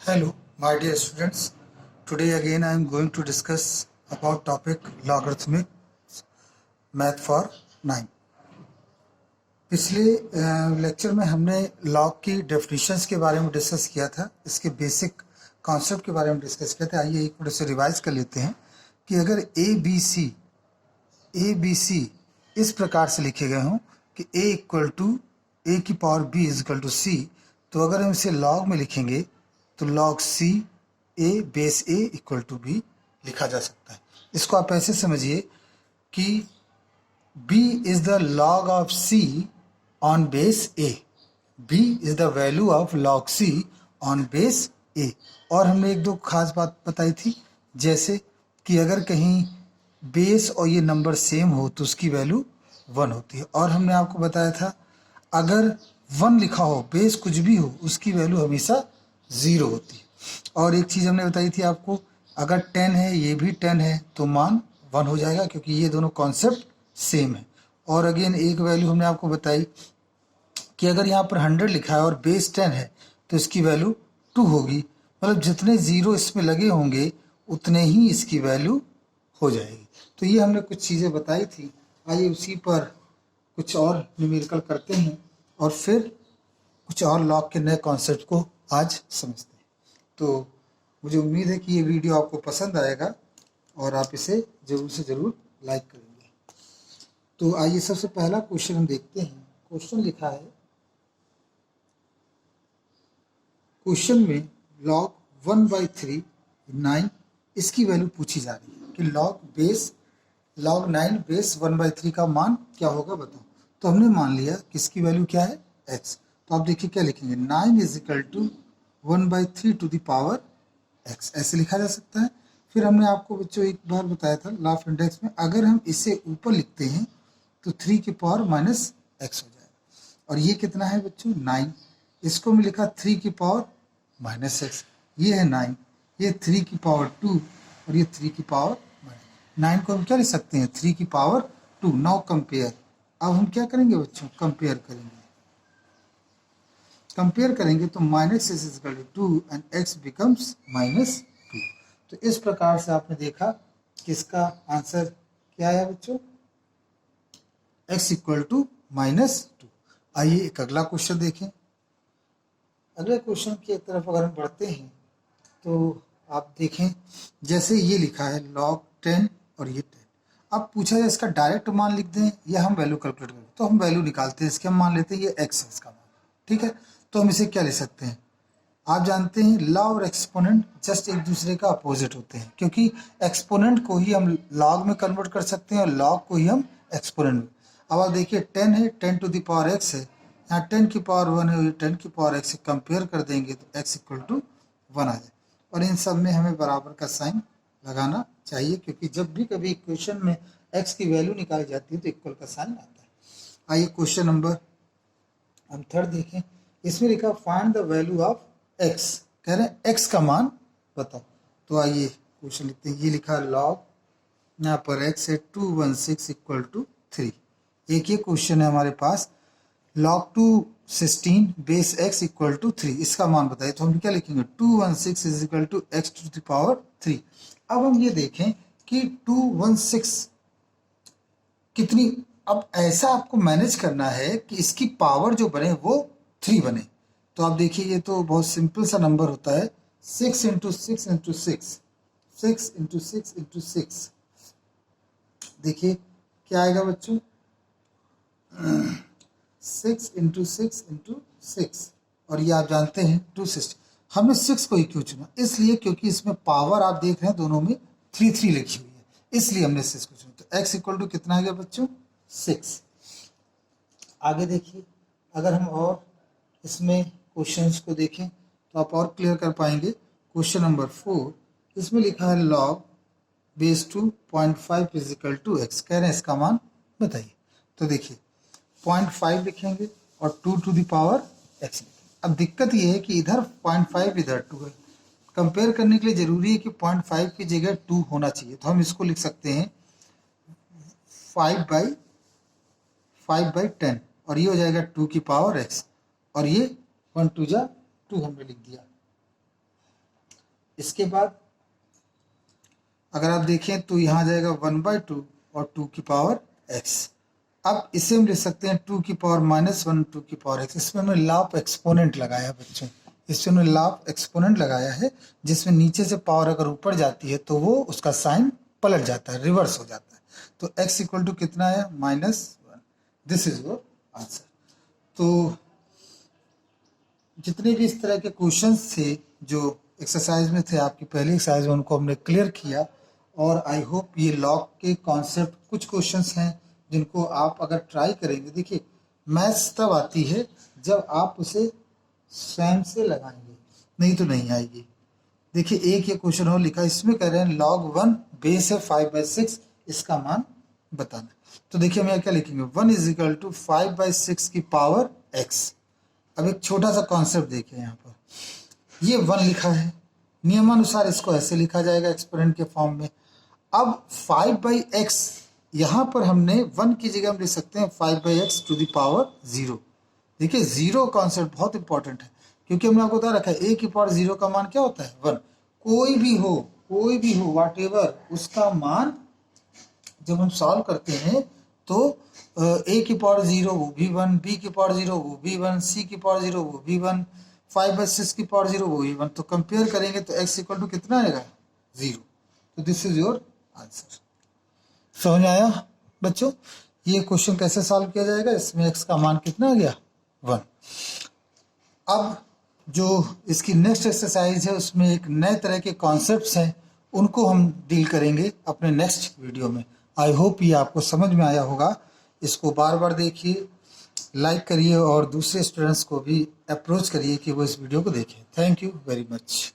Hello, my dear students. Today again I am going to discuss about topic logarithmic math for 9. पिछले lecture में हमने log की definitions के बारे में डिस्कस किया था, इसके बेसिक कॉन्सेप्ट के बारे में डिस्कस किया था। आइए एक बार इसे रिवाइज कर लेते हैं कि अगर ए बी सी इस प्रकार से लिखे गए हों कि a इक्वल टू ए की power b is equal to C, तो अगर हम इसे लॉग में लिखेंगे तो log C a base a equal to b लिखा जा सकता है। इसको आप ऐसे समझिए कि b is the log of c on base a, b is the value of log c on base a। और हमने एक दो खास बात बताई थी, जैसे कि अगर कहीं बेस और ये नंबर सेम हो तो उसकी वैल्यू 1 होती है। और हमने आपको बताया था अगर 1 लिखा हो, बेस कुछ भी हो, उसकी वैल्यू हमेशा 0 होती है। और एक चीज़ हमने बताई थी आपको, अगर 10 है ये भी 10 है तो मान 1 हो जाएगा, क्योंकि ये दोनों कॉन्सेप्ट सेम है। और अगेन एक वैल्यू हमने आपको बताई कि अगर यहाँ पर 100 लिखा है और बेस 10 है तो इसकी वैल्यू 2 होगी, मतलब जितने ज़ीरो इसमें लगे होंगे उतने ही इसकी वैल्यू हो जाएगी। तो ये हमने कुछ चीज़ें बताई थी। आइए उसी पर कुछ और न्यूमेरिकल करते हैं और फिर कुछ और लॉग के नए कॉन्सेप्ट को आज समझते हैं। तो मुझे उम्मीद है कि ये वीडियो आपको पसंद आएगा और आप इसे ज़रूर से ज़रूर लाइक करेंगे। तो आइए सबसे पहला क्वेश्चन हम देखते हैं। क्वेश्चन लिखा है, क्वेश्चन में लॉग 1/3 9 इसकी वैल्यू पूछी जा रही है कि लॉग 9 बेस 1/3 का मान क्या होगा बताओ। तो हमने मान लिया कि इसकी वैल्यू क्या है x। तो आप देखिए क्या लिखेंगे, 9 is equal to 1/3 to the power x, ऐसे लिखा जा सकता है। फिर हमने आपको बच्चों एक बार बताया था लॉ ऑफ इंडेक्स में, अगर हम इसे ऊपर लिखते हैं तो 3 की पावर माइनस x हो जाएगा। और ये कितना है बच्चों 9, इसको मैं लिखा 3 की पावर माइनस x, ये है 9, ये 3 की पावर 2 और ये 3 की पावर 9 को हम क्या लिख सकते हैं 3 की पावर 2। नाउ कंपेयर, अब हम क्या करेंगे बच्चों कंपेयर करेंगे। कंपेयर करेंगे तो minus is equal to 2 and x becomes minus 2। तो इस प्रकार से आपने देखा कि इसका आंसर क्या है बच्चों, x इक्वल टू माइनस 2। आइए एक अगला क्वेश्चन देखें। अगले क्वेश्चन की तरफ अगर हम बढ़ते हैं तो आप देखें, जैसे ये लिखा है log 10 और ये 10। अब पूछा जाए इसका डायरेक्ट मान लिख दें या हम वैल्यू कैलकुलेट करें, तो हम वैल्यू निकालते हैं इसके। हम मान लेते हैं ये x है इसका मान, ठीक है। तो हम इसे क्या ले सकते हैं, आप जानते हैं लॉ और एक्सपोनेंट जस्ट एक दूसरे का अपोजिट होते हैं, क्योंकि एक्सपोनेंट को ही हम लॉग में कन्वर्ट कर सकते हैं और लॉग को ही हम एक्सपोनेंट में। अब आप देखिए 10 है, 10 टू द पावर x है, यहाँ 10 की पावर 1 है, 10 की पावर x से कंपेयर कर देंगे तो x इक्वल टू 1 आ जाए। और इन सब में हमें बराबर का साइन लगाना चाहिए, क्योंकि जब भी कभी इक्वेशन में x की वैल्यू निकाली जाती है तो इक्वल का साइन आता है। आइए क्वेश्चन नंबर हम थर्ड देखें। इसमें लिखा find the value of x, कह रहे हैं x का मान बताओ। तो आइए क्वेश्चन लिखते हैं। ये लिखा लॉग, यहाँ पर x है 216 इक्वल टू 3। एक ये क्वेश्चन है हमारे पास, log 216 base x equal to 3, इसका मान बताइए। तो हम क्या लिखेंगे 216 is equal to x to the power 3। अब हम ये देखें कि 216 कितनी, अब ऐसा आपको मैनेज करना है कि इसकी पावर जो बने वो 3 बने। तो आप देखिए ये तो बहुत सिंपल सा नंबर होता है, 6 इंटू 6 इंटू 6, 6 इंटू 6 इंटू 6, देखिए क्या आएगा बच्चों 6 इंटू 6 इंटू 6, और ये आप जानते हैं 260। हमने 6 को ही क्यों चुना, इसलिए क्योंकि इसमें पावर आप देख रहे हैं दोनों में 3 लिखी हुई है, इसलिए हमने 6 को चुना। तो x इक्वल टू कितना आ गया बच्चों 6। आगे देखिए, अगर हम और इसमें क्वेश्चंस को देखें तो आप और क्लियर कर पाएंगे। क्वेश्चन नंबर 4, इसमें लिखा है log base 2.5 is equal to x, कह रहे हैं इसका मान बताइए। तो देखिए 0.5 लिखेंगे और 2 टू द पावर x लिखेंगे। अब दिक्कत ये है कि इधर 0.5 इधर 2 है, कंपेयर करने के लिए जरूरी है कि 0.5 की जगह 2 होना चाहिए। तो हम इसको लिख सकते हैं 5/10 और ये हो जाएगा 2 की पावर x, और ये 1 2 जा 2 हमने लिख दिया। इसके बाद अगर आप देखें तो यहाँ आ जाएगा 1/2 और 2 की पावर x। अब इसे हम लिख सकते हैं 2 की पावर -1 2 की पावर x। इसमें हमने लॉ ऑफ एक्सपोनेंट लगाया बच्चों, इसमें हमने लॉ ऑफ एक्सपोनेंट लगाया है, जिसमें नीचे से पावर अगर ऊपर जाती है तो वो उसका साइन पलट जाता है, रिवर्स हो जाता है। तो x इक्वल टू कितना है -1। This is your answer. तो जितने भी इस तरह के क्वेश्चंस थे जो एक्सरसाइज में थे आपकी पहली एक्सरसाइज में, उनको हमने क्लियर किया। और आई होप ये लॉग के कॉन्सेप्ट कुछ क्वेश्चंस हैं जिनको आप अगर ट्राई करेंगे, देखिए मैथ्स तब आती है जब आप उसे स्वयं से लगाएंगे, नहीं तो नहीं आएगी। देखिए एक ये क्वेश्चन और लिखा, इसमें कह रहे हैं log 1 बेस है 5/6, इसका मान बताना। तो देखिए हम यहाँ क्या लिखेंगे, 1 इज इक्वल टू 5/6 की पावर x। अब एक छोटा सा कॉन्सेप्ट देखिए, यहाँ पर ये 1 लिखा है, नियमानुसार इसको ऐसे लिखा जाएगा एक्सपोनेंट के फॉर्म में। अब 5/x यहाँ पर हमने 1 की जगह हम लिख सकते हैं 5/x टू द पावर 0। देखिए 0 कॉन्सेप्ट बहुत इंपॉर्टेंट है, क्योंकि हमने आपको बता रखा है a की पावर 0 का मान क्या होता है 1। कोई भी हो वाट एवर, उसका मान जब हम सॉल्व करते हैं तो a की पावर 0 वो भी 1, b की पावर 0 वो भी 1, c की पावर 0 वो भी 1, 5/6 की पावर 0 वो भी 1। तो कंपेयर करेंगे तो x इक्वल टू कितना आएगा 0। तो दिस इज योर आंसर। समझ में आया बच्चों? ये क्वेश्चन कैसे सॉल्व किया जाएगा, इसमें x का मान कितना आ गया 1। अब जो इसकी नेक्स्ट एक्सरसाइज है उसमें एक नए तरह के कॉन्सेप्ट्स हैं, उनको हम डील करेंगे अपने नेक्स्ट वीडियो में। आई होप ये आपको समझ में आया होगा। इसको बार बार देखिए, लाइक करिए और दूसरे स्टूडेंट्स को भी अप्रोच करिए कि वो इस वीडियो को देखें। Thank you very much.